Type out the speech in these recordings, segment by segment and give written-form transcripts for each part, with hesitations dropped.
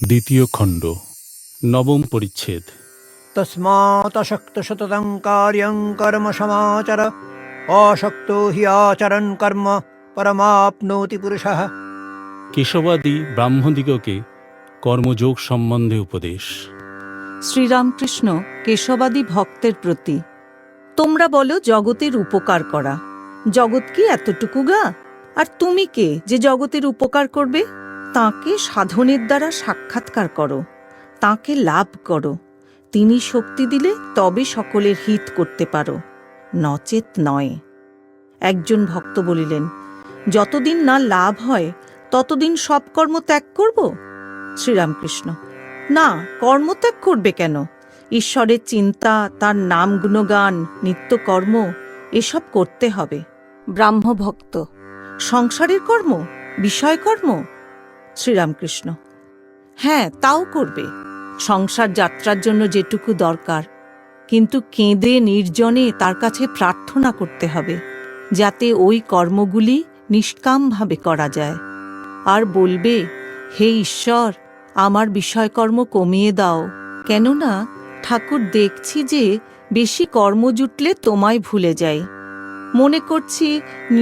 দ্বিতীয় খণ্ড, নবম পরিচ্ছেদ। তস্মাৎ সততং কার্যং কর্ম সমাচর, অশক্তো হি আচরণ কর্ম পরমাপ্নোতি পুরুষঃ। কেশবাদী ব্রাহ্মদিগকে কর্মযোগ সম্বন্ধে উপদেশ। শ্রীরামকৃষ্ণ কেশবাদী ভক্তের প্রতি। তোমরা বলো জগতের উপকার করা। জগৎ কি এতটুকু গা? আর তুমি কে যে জগতের উপকার করবে? তাঁকে সাধনের দ্বারা সাক্ষাৎকার করো, তাঁকে লাভ করো। তিনি শক্তি দিলে তবে সকলের হিত করতে পারো, নচেত নয়। একজন ভক্ত বলিলেন, যতদিন না লাভ হয় ততদিন সব কর্ম ত্যাগ করব। শ্রীরামকৃষ্ণ, না, কর্মত্যাগ করবে কেন? ঈশ্বরের চিন্তা, তার নাম গুণগান, নিত্যকর্ম এসব করতে হবে। ব্রাহ্মভক্ত, সংসারের কর্ম, বিষয়কর্ম? শ্রীরামকৃষ্ণ, হ্যাঁ, তাও করবে, সংসার যাত্রার জন্য যেটুকু দরকার। কিন্তু কেঁদে নির্জনে তার কাছে প্রার্থনা করতে হবে, যাতে ওই কর্মগুলি নিষ্কামভাবে করা যায়। আর বলবে, হে ঈশ্বর, আমার বিষয়কর্ম কমিয়ে দাও, কেননা ঠাকুর দেখছি যে বেশি কর্ম জুটলে তোমায় ভুলে যাই। মনে করছি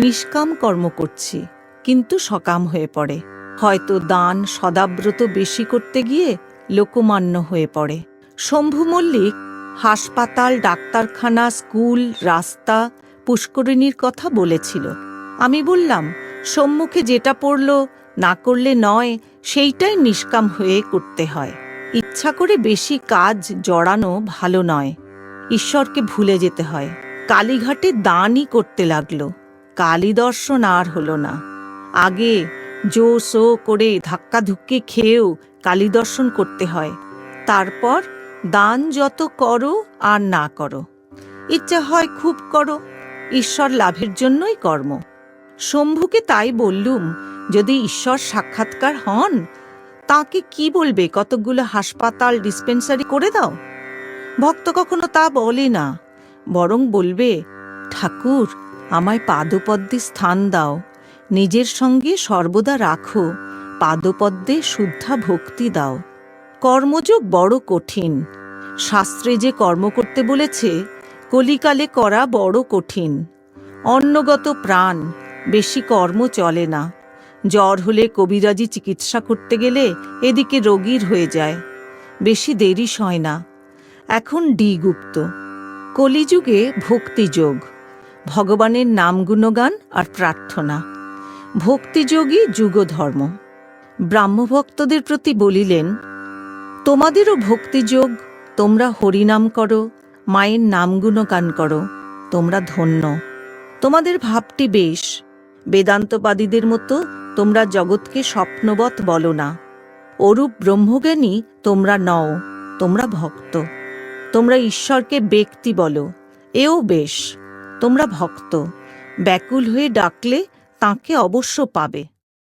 নিষ্কাম কর্ম করছি, কিন্তু সকাম হয়ে পড়ে। হয়তো দান সদাব্রত বেশি করতে গিয়ে লোকমান্য হয়ে পড়ে। শম্ভু মল্লিক হাসপাতাল, ডাক্তারখানা, স্কুল, রাস্তা, পুষ্করিণীর কথা বলেছিল। আমি বললাম, সম্মুখে যেটা পড়ল, না করলে নয়, সেইটাই নিষ্কাম হয়ে করতে হয়। ইচ্ছা করে বেশি কাজ জড়ানো ভালো নয়, ঈশ্বরকে ভুলে যেতে হয়। কালীঘাটে দানই করতে লাগলো, কালী দর্শন আর হলো না। আগে জো সো করে ধাক্কাধুক্কি খেয়েও কালী দর্শন করতে হয়, তারপর দান যত করো আর না করো। ইচ্ছা হয় খুব করো, ঈশ্বর লাভের জন্যই কর্ম। শম্ভুকে তাই বললুম, যদি ঈশ্বর সাক্ষাৎকার হন, তাকে কি বলবে কতকগুলো হাসপাতাল, ডিসপেন্সারি করে দাও? ভক্ত কখনো তা বলে না, বরং বলবে, ঠাকুর, আমায় পাদপদ্মে স্থান দাও, নিজের সঙ্গে সর্বদা রাখো, পাদপদ্মে শুদ্ধা ভক্তি দাও। কর্মযোগ বড় কঠিন। শাস্ত্রে যে কর্ম করতে বলেছে, কলিকালে করা বড় কঠিন। অন্নগত প্রাণ, বেশি কর্ম চলে না। জ্বর হলে কবিরাজি চিকিৎসা করতে গেলে এদিকে রোগীর হয়ে যায়, বেশি দেরি সয় না। এখন গুপ্ত কলিযুগে ভক্তিযোগ, ভগবানের নাম গুণগান আর প্রার্থনা। ভক্তিযোগই যুগধর্ম। ব্রাহ্মভক্তদের প্রতি বলিলেন, তোমাদেরও ভক্তিযোগ, তোমরা হরিনাম করো, মায়ের নাম গুণগান করো, তোমরা ধন্য। তোমাদের ভাবটি বেশ, বেদান্তবাদীদের মতো তোমরা জগৎকে স্বপ্নবৎ বলো না। অরূপ ব্রহ্মজ্ঞানী তোমরা নও, তোমরা ভক্ত। তোমরা ঈশ্বরকে ব্যক্তি বলো, এও বেশ, তোমরা ভক্ত। ব্যাকুল হয়ে ডাকলে তাঁকে অবশ্য পাবে।